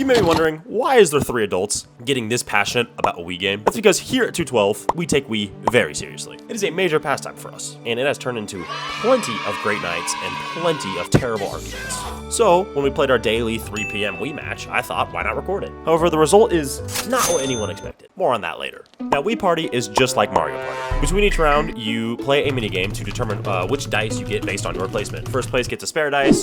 You may be wondering, why is there 3 adults getting this passionate about a Wii game? That's because here at 212, we take Wii very seriously. It is a major pastime for us, and it has turned into plenty of great nights and plenty of terrible arguments. So, when we played our daily 3 p.m. Wii match, I thought, why not record it? However, the result is not what anyone expected. More on that later. Now, Wii Party is just like Mario Party. Between each round, you play a minigame to determine which dice you get based on your placement. First place gets a spare dice,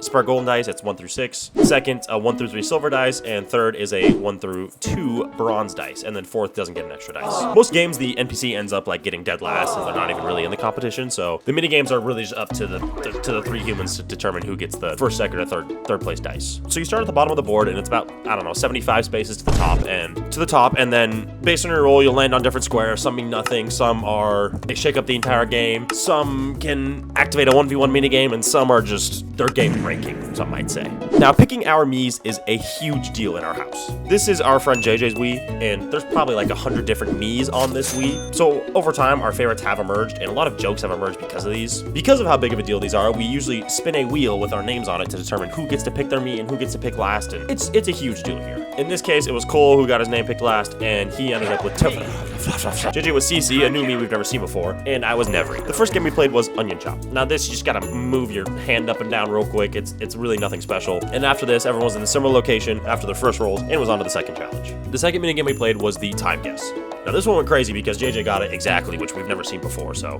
spare golden dice, that's 1 through 6. Second, a 1 through 3 silver dice, and third is a 1 through 2 bronze dice, and then fourth doesn't get an extra dice. Most games, the NPC ends up like getting dead last, and they're not even really in the competition, so the minigames are really just up to the 3 humans to determine who gets the first, second, or third place dice. So you start at the bottom of the board, and it's about, I don't know, 75 spaces to the top, and then based on your roll, you'll land on different squares. Some mean nothing, some are, they shake up the entire game, some can activate a 1v1 minigame, and some are just, they're game breaking, some might say. Now, picking our Miis is a huge deal in our house. This is our friend JJ's Wii, and there's probably like 100 different Miis on this Wii. So over time, our favorites have emerged, and a lot of jokes have emerged because of these. Because of how big of a deal these are, we usually spin a wheel with our names on it to determine who gets to pick their Mii and who gets to pick last, and it's a huge deal here. In this case, it was Cole who got his name picked last, and he ended up with JJ was CC, a new Mii we've never seen before, and I was Nevery. The first game we played was Onion Chop. Now this, you just gotta move your hand up and down real quick. It's really nothing special. And after this, everyone was in a similar location after their first rolls and was on to the second challenge. The second minigame we played was the time guess. Now this one went crazy because JJ got it exactly, which we've never seen before, so.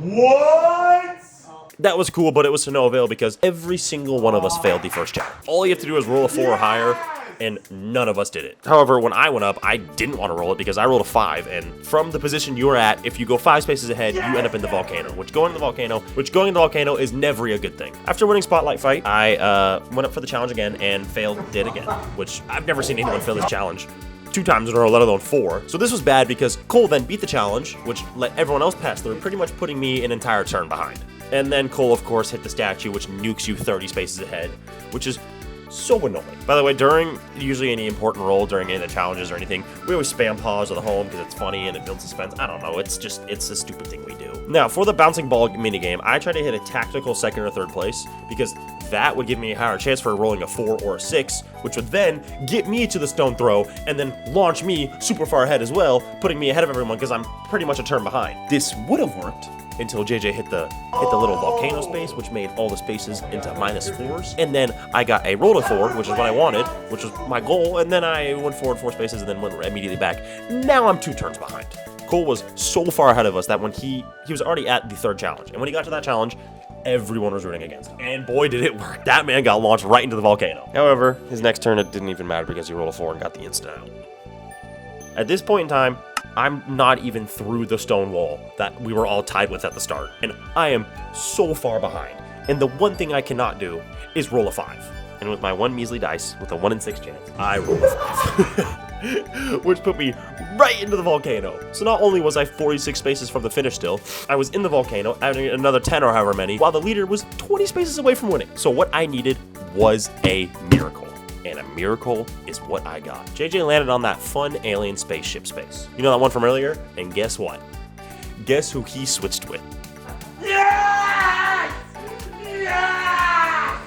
What? That was cool, but it was to no avail because every single one of us failed the first challenge. All you have to do is roll a 4 or higher, and none of us did it. However, when I went up, I didn't want to roll it because I rolled a 5, and from the position you're at, if you go 5 spaces ahead, you end up in the volcano, which going in the volcano is never a good thing. After winning Spotlight Fight, I went up for the challenge again and failed it again, which I've never seen anyone fail this challenge 2 times in a row, let alone 4. So this was bad because Cole then beat the challenge, which let everyone else pass through, pretty much putting me an entire turn behind. And then Cole, of course, hit the statue, which nukes you 30 spaces ahead, which is so annoying. By the way, during usually any important roll, during any of the challenges or anything, we always spam pause or the home because it's funny and it builds suspense. I don't know, it's a stupid thing we do. Now, for the bouncing ball minigame, I try to hit a tactical second or third place because that would give me a higher chance for rolling a 4 or a 6, which would then get me to the stone throw and then launch me super far ahead as well, putting me ahead of everyone because I'm pretty much a turn behind. This would have worked until JJ hit the little volcano space, which made all the spaces into -4s. And then I got a roll to 4, which is what I wanted, which was my goal. And then I went forward 4 spaces and then went immediately back. Now I'm 2 turns behind. Cole was so far ahead of us that when he was already at the 3rd challenge. And when he got to that challenge, everyone was rooting against him. And boy, did it work. That man got launched right into the volcano. However, his next turn, it didn't even matter because he rolled a 4 and got the instant out. At this point in time, I'm not even through the stone wall that we were all tied with at the start, and I am so far behind. And the one thing I cannot do is roll a 5. And with my 1 measly dice, with a 1 in 6 chance, I rolled a 5. Which put me right into the volcano. So not only was I 46 spaces from the finish still, I was in the volcano, adding another 10 or however many, while the leader was 20 spaces away from winning. So what I needed was a miracle. And a miracle is what I got. JJ landed on that fun alien spaceship space. You know that one from earlier? And guess what? Guess who he switched with? Yes! Yes!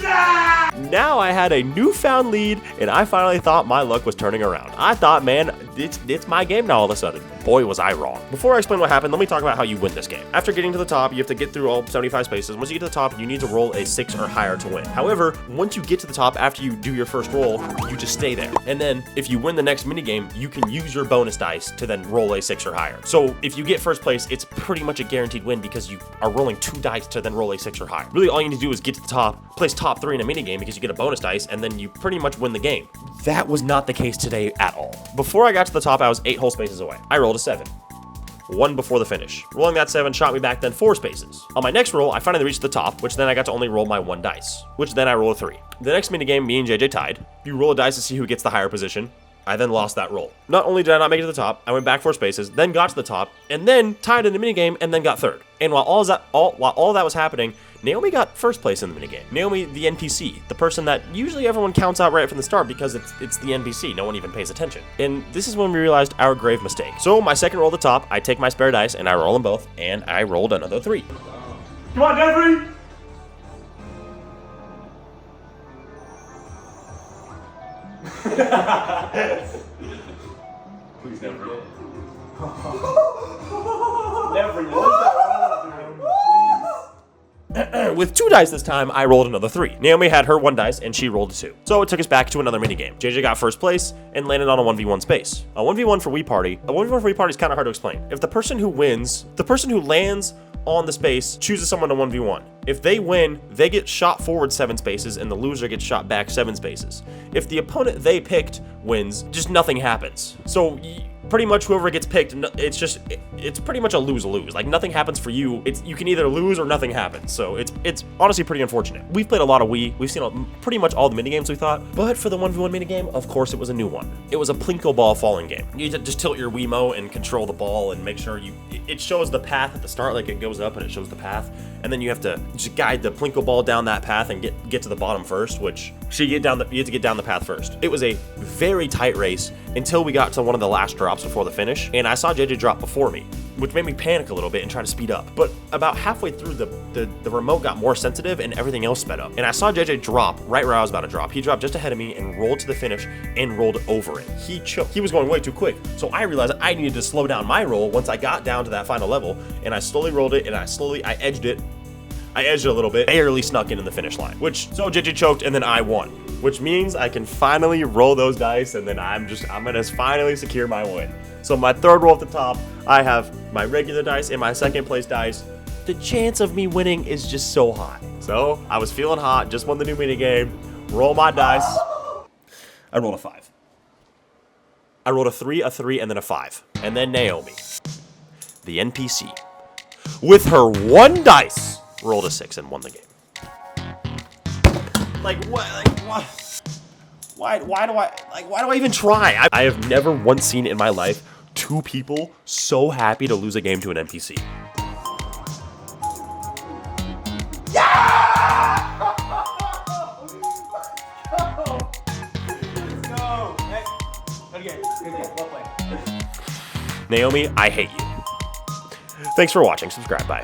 Yes! Now I had a newfound lead, and I finally thought my luck was turning around. I thought, man, it's my game now all of a sudden. Boy, was I wrong. Before I explain what happened, let me talk about how you win this game. After getting to the top, you have to get through all 75 spaces. Once you get to the top, you need to roll a 6 or higher to win. However, once you get to the top after you do your first roll, you just stay there. And then if you win the next minigame, you can use your bonus dice to then roll a 6 or higher. So if you get first place, it's pretty much a guaranteed win because you are rolling 2 dice to then roll a 6 or higher. Really, all you need to do is get to the top, place top 3 in a minigame because you get a bonus dice, and then you pretty much win the game. That was not the case today at all. Before I got to the top, I was 8 whole spaces away. I rolled a 7. 1 before the finish. Rolling that 7 shot me back then 4 spaces. On my next roll, I finally reached the top, which then I got to only roll my 1 dice, which then I rolled a 3. The next minigame, me and JJ tied. You roll a dice to see who gets the higher position. I then lost that roll. Not only did I not make it to the top, I went back 4 spaces, then got to the top, and then tied in the minigame, and then got 3rd. And while all that was happening, Naomi got first place in the minigame. Naomi, the NPC, the person that usually everyone counts out right from the start because it's the NPC, no one even pays attention. And this is when we realized our grave mistake. So my second roll at the top, I take my spare dice and I roll them both, and I rolled another 3. Come on, Jeffrey! Please never. Never. With 2 dice this time, I rolled another 3. Naomi had her 1 dice, and she rolled a 2. So it took us back to another minigame. JJ got first place and landed on a 1v1 space. A 1v1 for Wii Party. A 1v1 for Wii Party is kind of hard to explain. If the person who wins, the person who lands on the space chooses someone to 1v1. If they win, they get shot forward 7 spaces, and the loser gets shot back 7 spaces. If the opponent they picked wins, just nothing happens. So pretty much whoever gets picked, it's pretty much a lose-lose. Like, nothing happens for you. You can either lose or nothing happens. So it's honestly pretty unfortunate. We've played a lot of Wii. We've seen pretty much all the minigames we thought. But for the 1v1 minigame, of course, it was a new one. It was a Plinko ball falling game. You just tilt your Wiimote and control the ball and make sure it shows the path at the start, like it goes up and it shows the path. And then you have to just guide the Plinko ball down that path and get to the bottom first, which you have to get down the path first. It was a very tight race until we got to one of the last drops before the finish, and I saw JJ drop before me, which made me panic a little bit and try to speed up. But about halfway through, the remote got more sensitive and everything else sped up. And I saw JJ drop right where I was about to drop. He dropped just ahead of me and rolled to the finish and rolled over it. He choked. He was going way too quick. So I realized I needed to slow down my roll once I got down to that final level, and I slowly rolled it, and I edged it. I edged it a little bit, barely snuck in the finish line, so JJ choked, and then I won, which means I can finally roll those dice, and then I'm gonna finally secure my win. So my third roll at the top, I have my regular dice and my second place dice. The chance of me winning is just so high. So I was feeling hot, just won the new mini game, roll my dice. I rolled a 5. I rolled a 3, and then a 5. And then Naomi, the NPC, with her 1 dice, rolled a 6 and won the game. Like what? Why do I even try? I have never once seen in my life 2 people so happy to lose a game to an NPC. Yeah! Let's go. Good game. Well played. Naomi, I hate you. Thanks for watching. Subscribe. Bye.